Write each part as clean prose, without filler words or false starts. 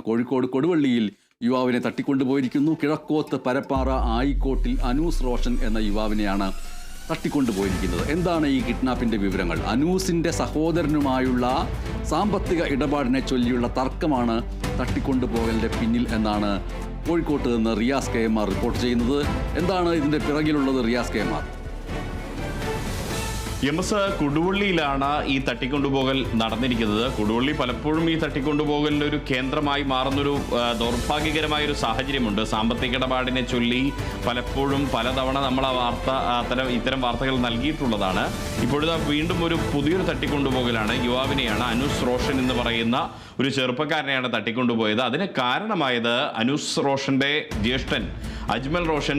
കോഴിക്കോട് കൊടുവള്ളിയിൽ യുവാവിനെ തട്ടിക്കൊണ്ടുപോയിരിക്കുന്നു. കിഴക്കോത്ത് പരപ്പാറ ആയിക്കോട്ടിൽ അനൂസ് റോഷൻ എന്ന യുവാവിനെയാണ് തട്ടിക്കൊണ്ടുപോയിരിക്കുന്നത്. എന്താണ് ഈ കിഡ്നാപ്പിൻ്റെ വിവരങ്ങൾ? അനൂസിൻ്റെ സഹോദരനുമായുള്ള സാമ്പത്തിക ഇടപാടിനെ ചൊല്ലിയുള്ള തർക്കമാണ് തട്ടിക്കൊണ്ടുപോകലിൻ്റെ പിന്നിൽ എന്നാണ് കോഴിക്കോട്ട് നിന്ന് റിയാസ് KM റിപ്പോർട്ട് ചെയ്യുന്നത്. എന്താണ് ഇതിൻ്റെ പിറകിലുള്ളത് റിയാസ് KM? MS കൊടുവള്ളിയിലാണ് ഈ തട്ടിക്കൊണ്ടുപോകൽ നടന്നിരിക്കുന്നത്. കൊടുവള്ളി പലപ്പോഴും ഈ തട്ടിക്കൊണ്ടുപോകലിൻ്റെ ഒരു കേന്ദ്രമായി മാറുന്നൊരു ദൗർഭാഗ്യകരമായൊരു സാഹചര്യമുണ്ട്. സാമ്പത്തിക ഇടപാടിനെ ചൊല്ലി പലപ്പോഴും പലതവണ നമ്മൾ ആ ഇത്തരം വാർത്തകൾ നൽകിയിട്ടുള്ളതാണ്. ഇപ്പോഴത്തെ വീണ്ടും ഒരു പുതിയൊരു തട്ടിക്കൊണ്ടുപോകലാണ്. യുവാവിനെയാണ് അനൂസ് റോഷൻ എന്ന് പറയുന്ന ഒരു ചെറുപ്പക്കാരനെയാണ് തട്ടിക്കൊണ്ടുപോയത്. അതിന് കാരണമായത് അനൂസ് റോഷൻ്റെ ജ്യേഷ്ഠൻ അജ്മൽ റോഷൻ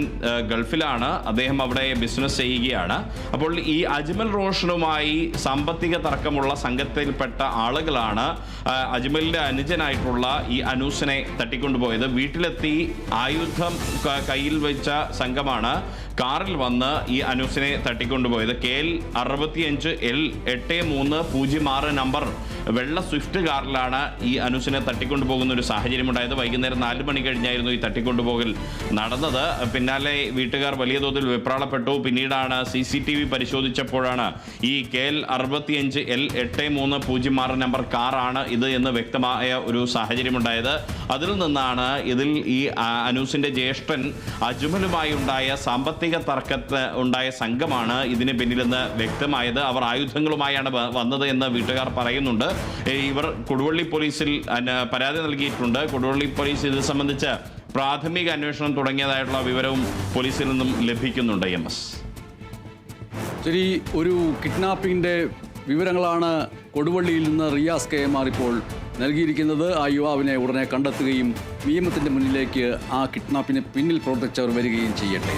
ഗൾഫിലാണ്. അദ്ദേഹം അവിടെ ബിസിനസ് ചെയ്യുകയാണ്. അപ്പോൾ ഈ അജ്മൽ റോഷനുമായി സാമ്പത്തിക തർക്കമുള്ള സംഘത്തിൽപ്പെട്ട ആളുകളാണ് അജ്മലിൻ്റെ അനുജനായിട്ടുള്ള ഈ അനൂസിനെ തട്ടിക്കൊണ്ടുപോയത്. വീട്ടിലെത്തി ആയുധം കയ്യിൽ വെച്ച സംഘമാണ് കാറിൽ വന്ന് ഈ അനൂസിനെ തട്ടിക്കൊണ്ടുപോയത്. KL 65L 8306 നമ്പർ വെള്ള സ്വിഫ്റ്റ് കാറിലാണ് ഈ അനൂസിനെ തട്ടിക്കൊണ്ടുപോകുന്ന ഒരു സാഹചര്യമുണ്ടായത്. വൈകുന്നേരം 4 മണി കഴിഞ്ഞായിരുന്നു ഈ തട്ടിക്കൊണ്ടുപോകൽ നടന്നത്. പിന്നാലെ വീട്ടുകാർ വലിയ തോതിൽ വെപ്രാളപ്പെട്ടു. പിന്നീടാണ് CCTV പരിശോധിച്ചപ്പോഴാണ് ഈ KL 65L 8306 നമ്പർ കാറാണ് ഇത് എന്ന് വ്യക്തമായ ഒരു സാഹചര്യമുണ്ടായത്. അതിൽ നിന്നാണ് ഇതിൽ ഈ അനൂസിൻ്റെ ജ്യേഷ്ഠൻ അജ്മലുമായി ഉണ്ടായ സാമ്പത്തിക തർക്കത്ത് ഉണ്ടായ സംഘമാണ് ഇതിന് പിന്നിലെന്ന് വ്യക്തമായത്. അവർ ആയുധങ്ങളുമായാണ് വന്നത് എന്ന് വീട്ടുകാർ പറയുന്നുണ്ട്. ഇവർ കൊടുവള്ളി പോലീസിൽ പരാതി നൽകിയിട്ടുണ്ട്. കൊടുവള്ളി പോലീസ് ഇത് സംബന്ധിച്ച് പ്രാഥമിക അന്വേഷണം തുടങ്ങിയതായിട്ടുള്ള വിവരവും പോലീസിൽ നിന്നും ലഭിക്കുന്നുണ്ട്. MS ശരി, ഒരു കിഡ്നാപ്പിങ്ങിൻ്റെ വിവരങ്ങളാണ് കൊടുവള്ളിയിൽ നിന്ന് റിയാസ് KM ഇപ്പോൾ നൽകിയിരിക്കുന്നത്. ആ യുവാവിനെ ഉടനെ കണ്ടെത്തുകയും നിയമത്തിൻ്റെ മുന്നിലേക്ക് ആ കിഡ്നാപ്പിന് പിന്നിൽ പ്രവർത്തിച്ചവർ വരികയും ചെയ്യട്ടെ.